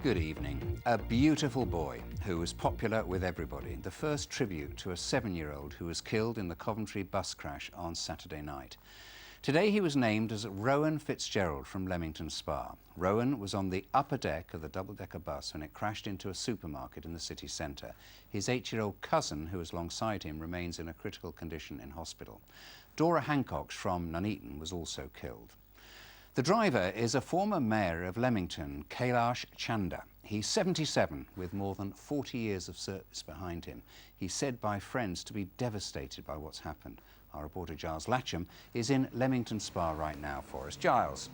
Good evening. A beautiful boy who was popular with everybody. The first tribute to a 7-year-old who was killed in the Coventry bus crash on Saturday night. Today he was named as Rowan Fitzgerald from Leamington Spa. Rowan was on the upper deck of the double-decker bus when it crashed into a supermarket in the city centre. His 8-year-old cousin, who was alongside him, remains in a critical condition in hospital. Dora Hancox from Nuneaton was also killed. The driver is a former mayor of Leamington, Kailash Chanda. He's 77 with more than 40 years of service behind him. He's said by friends to be devastated by what's happened. Our reporter Giles Latcham is in Leamington Spa right now for us. Giles.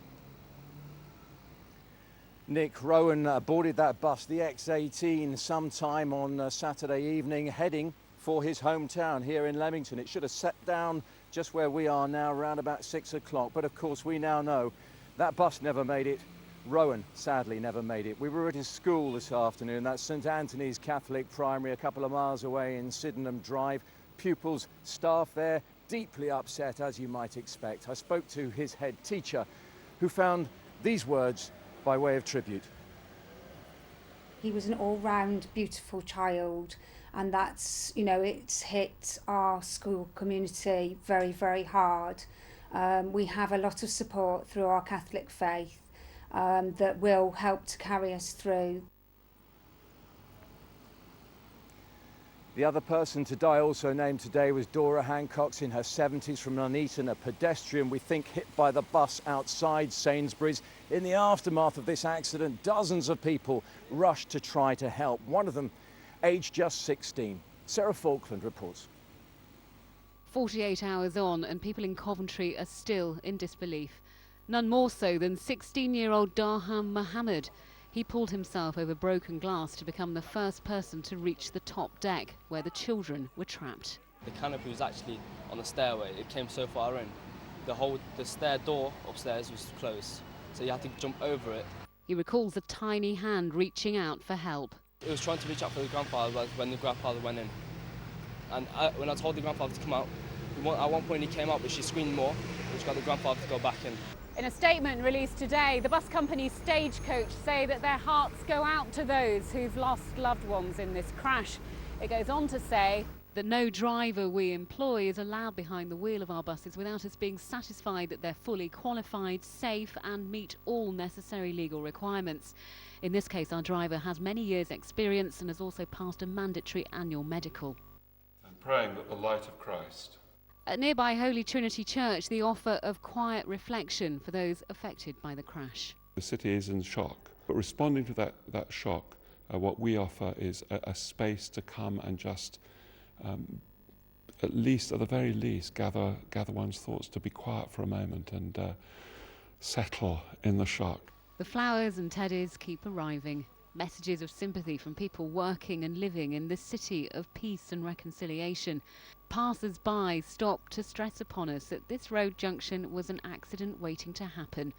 Nick, Rowan boarded that bus, the X18, sometime on Saturday evening, heading for his hometown here in Leamington. It should have set down just where we are now, around about 6 o'clock. But of course, we now know that bus never made it. Rowan, sadly, never made it. We were at his school this afternoon. That's St Anthony's Catholic Primary, a couple of miles away in Sydenham Drive. Pupils, staff there, deeply upset, as you might expect. I spoke to his head teacher, who found these words by way of tribute. He was an all-round beautiful child, and that's, you know, it's hit our school community very, very hard. We have a lot of support through our Catholic faith that will help to carry us through. The other person to die, also named today, was Dora Hancox in her 70s from Nuneaton, a pedestrian, we think, hit by the bus outside Sainsbury's. In the aftermath of this accident, dozens of people rushed to try to help. One of them, aged just 16. Sarah Falkland reports. 48 hours on and people in Coventry are still in disbelief. None more so than 16-year-old Darham Mohammed. He pulled himself over broken glass to become the first person to reach the top deck where the children were trapped. The canopy was actually on the stairway. It came so far in. The stair door upstairs was closed, so you had to jump over it. He recalls a tiny hand reaching out for help. It was trying to reach out for the grandfather when the grandfather went in. And when I told the grandfather to come out, at one point he came out, but she screamed more, which got the grandfather to go back in. In a statement released today, the bus company's Stagecoach say that their hearts go out to those who've lost loved ones in this crash. It goes on to say that no driver we employ is allowed behind the wheel of our buses without us being satisfied that they're fully qualified, safe and meet all necessary legal requirements. In this case, our driver has many years' experience and has also passed a mandatory annual medical. And praying that the light of Christ. At nearby Holy Trinity Church, the offer of quiet reflection for those affected by the crash. The city is in shock, but responding to that shock, what we offer is a space to come and just, at the very least, gather one's thoughts, to be quiet for a moment and settle in the shock. The flowers and teddies keep arriving. Messages of sympathy from people working and living in this city of peace and reconciliation. Passers-by stop to stress upon us that this road junction was an accident waiting to happen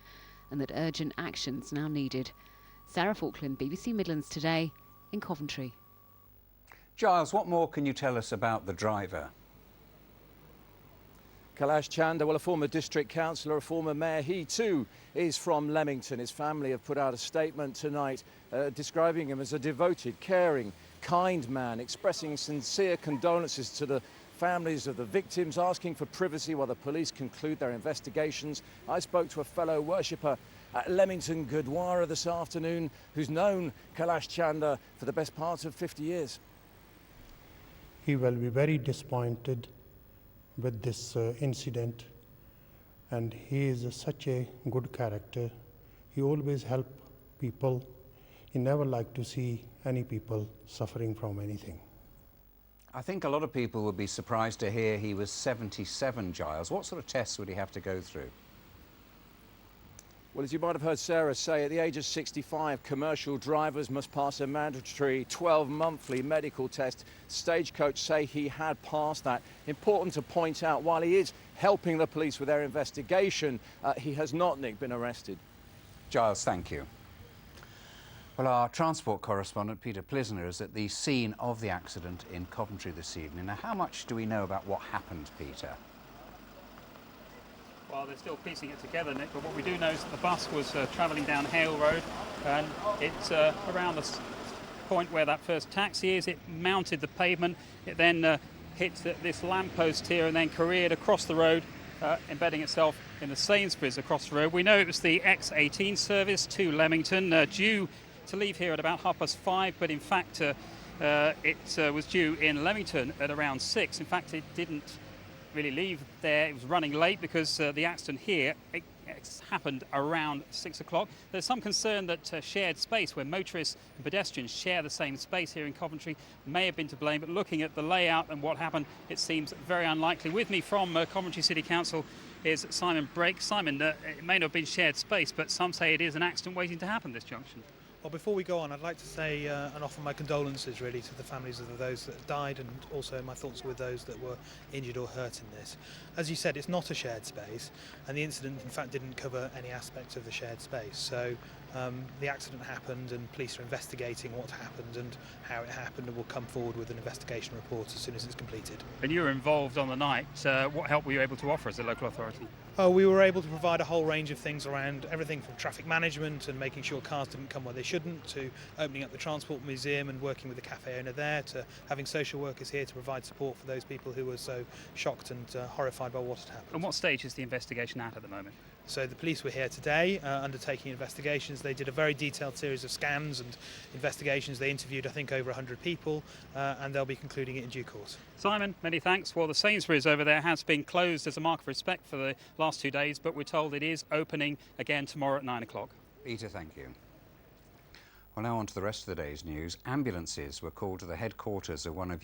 and that urgent actions now needed. Sarah Falkland, BBC Midlands Today in Coventry. Giles, what more can you tell us about the driver? Kailash Chanda, well, a former district councillor, a former mayor, he too is from Leamington. His family have put out a statement tonight describing him as a devoted, caring, kind man, expressing sincere condolences to the families of the victims, asking for privacy while the police conclude their investigations. I spoke to a fellow worshipper at Leamington Gurdwara this afternoon who's known Kailash Chanda for the best part of 50 years. He will be very disappointed with this incident, and he is such a good character. He always helped people. He never liked to see any people suffering from anything. I think a lot of people would be surprised to hear he was 77, Giles. What sort of tests would he have to go through? Well, as you might have heard Sarah say, at the age of 65, commercial drivers must pass a mandatory 12-monthly medical test. Stagecoach say he had passed that. Important to point out, while he is helping the police with their investigation, he has not, Nick, been arrested. Giles, thank you. Well, our transport correspondent, Peter Plisner, is at the scene of the accident in Coventry this evening. Now, how much do we know about what happened, Peter? Well, they're still piecing it together, Nick, but what we do know is that the bus was travelling down Hale Road, and it's around the point where that first taxi is. It mounted the pavement, it then hit this lamppost here and then careered across the road, embedding itself in the Sainsbury's across the road. We know it was the X18 service to Leamington, due to leave here at about 5:30, but in fact it was due in Leamington at around 6. In fact, it didn't really leave there. It was running late because the accident here happened around 6 o'clock. There's some concern that shared space, where motorists and pedestrians share the same space here in Coventry, may have been to blame, but looking at the layout and what happened, it seems very unlikely. With me from Coventry City Council is Simon Brake. Simon, it may not have been shared space, but some say it is an accident waiting to happen, this junction. Well, before we go on, I'd like to say and offer my condolences really to the families of those that died, and also my thoughts with those that were injured or hurt in this. As you said, it's not a shared space, and the incident in fact didn't cover any aspects of the shared space. So the accident happened, and police are investigating what happened and how it happened, and will come forward with an investigation report as soon as it's completed. And you were involved on the night. What help were you able to offer as a local authority? We were able to provide a whole range of things around everything from traffic management and making sure cars didn't come where they shouldn't, to opening up the Transport Museum and working with the cafe owner there, to having social workers here to provide support for those people who were so shocked and horrified by what had happened. And what stage is the investigation at the moment? So the police were here today undertaking investigations. They did a very detailed series of scans and investigations. They interviewed, I think, over 100 people, and they'll be concluding it in due course. Simon, many thanks. Well, the Sainsbury's over there has been closed as a mark of respect for the last 2 days, but we're told it is opening again tomorrow at 9 o'clock. Peter, thank you. Well, now on to the rest of the day's news. Ambulances were called to the headquarters of one of